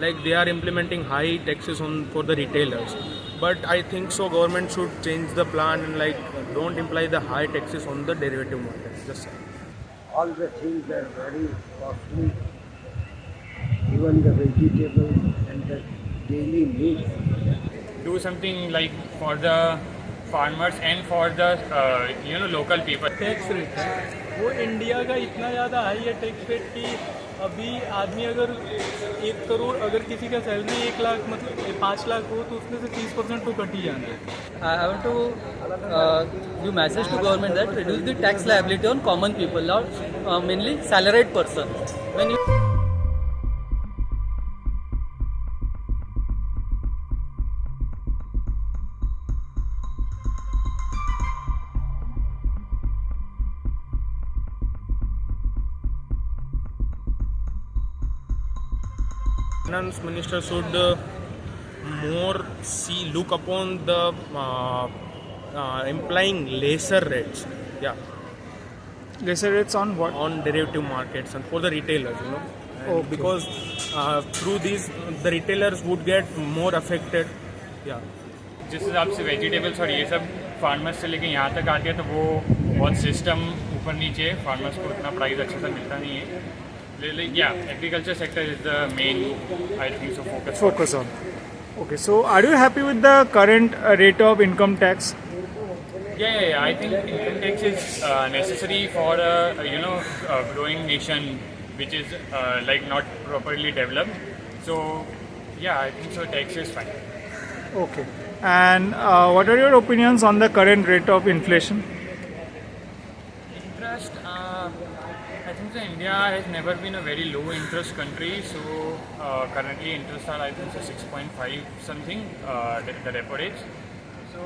like they are implementing high taxes on for the retailers. But I think so government should change the plan and like don't imply the high taxes on the derivative markets. Just All the things are very costly, even the vegetables and the daily needs. Do something like for the farmers and for the local people. Tax rate है वो India का इतना ज़्यादा high है tax rate कि अभी आदमी अगर 1 करोड़ अगर किसी का सैलरी 1 लाख मतलब 5 लाख हो तो उसमें से 30% तो कट ही जाना है. I want to give message to government that reduce the tax liability on common people, not mainly salaried person. When you finance minister should more look upon the implying lesser rates, Lesser rates on what? on derivative markets and for the retailers, And Okay. because through these the retailers would get more affected. जिस हिसाब से vegetables और ये सब farmers से लेके यहाँ तक आती है तो वो बहुत सिस्टम ऊपर नीचे है. फार्मर्स को उतना प्राइस अच्छे से मिलता नहीं है. Agriculture sector is the main, I think so, Focus on. Okay, so are you happy with the current rate of income tax? Yeah. I think income tax is necessary for a growing nation which is like not properly developed. So yeah, I think so. Tax is fine. Okay. And what are your opinions on the current rate of inflation? Interest, I think that India has never been a very low interest country. So currently interest are I think so 6.5 something, the repo rates. So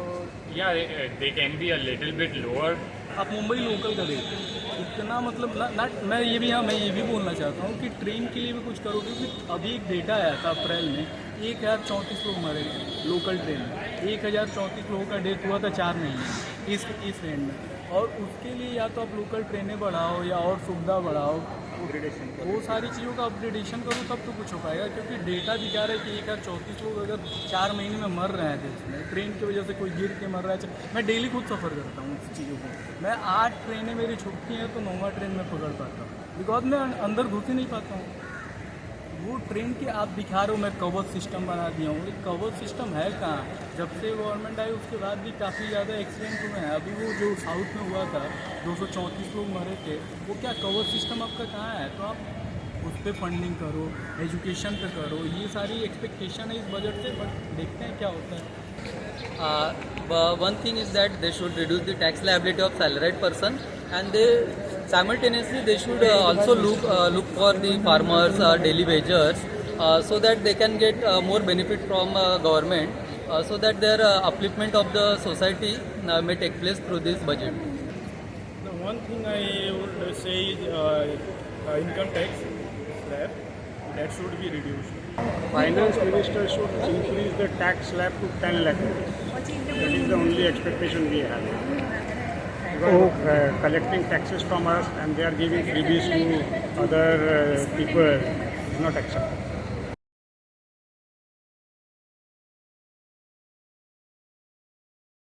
yeah, they can be a little bit lower. आप Mumbai local का देखो इतना मतलब ना मैं ये भी बोलना चाहता हूँ कि ट्रेन के लिए भी कुछ करो क्योंकि अभी एक डेटा आया था अप्रैल में 1034 लोग मरे लोकल ट्रेन में. 1034 लोगों का डेथ हुआ था 4 महीने इस ट्रेन में. और उसके लिए या तो आप लोकल ट्रेनें बढ़ाओ या और सुविधा बढ़ाओ, वो सारी चीज़ों का अपग्रेडेशन करो तब तो कुछ हो पाएगा. क्योंकि डेटा दिखा रहा है कि 1034 लोग अगर 4 महीने में मर रहे हैं देश में ट्रेन की वजह से, कोई गिर के मर रहा है. मैं डेली खुद सफ़र करता हूँ उस चीज़ों को. मैं 8 ट्रेनें मेरी छुट्टी हैं तो 9वां ट्रेन में पकड़ पाता हूँ बिकॉज मैं अंदर घुस ही नहीं पाता हूँ. वो ट्रेन के आप दिखा रहे हो मैं कवर सिस्टम बना दिया हूँ. एक कवर सिस्टम है कहाँ? जब से गवर्नमेंट आई उसके बाद भी काफ़ी ज़्यादा एक्सीडेंट हुए हैं. अभी वो जो साउथ में हुआ था 234 लोग मरे थे, वो क्या कवर सिस्टम आपका कहाँ है? तो आप उस पर फंडिंग करो, एजुकेशन पे करो. ये सारी एक्सपेक्टेशन है इस बजट से, बट देखते हैं क्या होता है. one thing is that they should reduce the tax liability of salaried person, and they simultaneously they should also look for the farmers, daily wagers, so that they can get more benefit from government, so that their upliftment of the society may take place through this budget. The one thing I would say is income tax slab that should be reduced. Finance minister should increase the tax slab to 10 lakh rupees. That is the only expectation we have. Because collecting taxes from us and they are giving freebies to other people is not acceptable.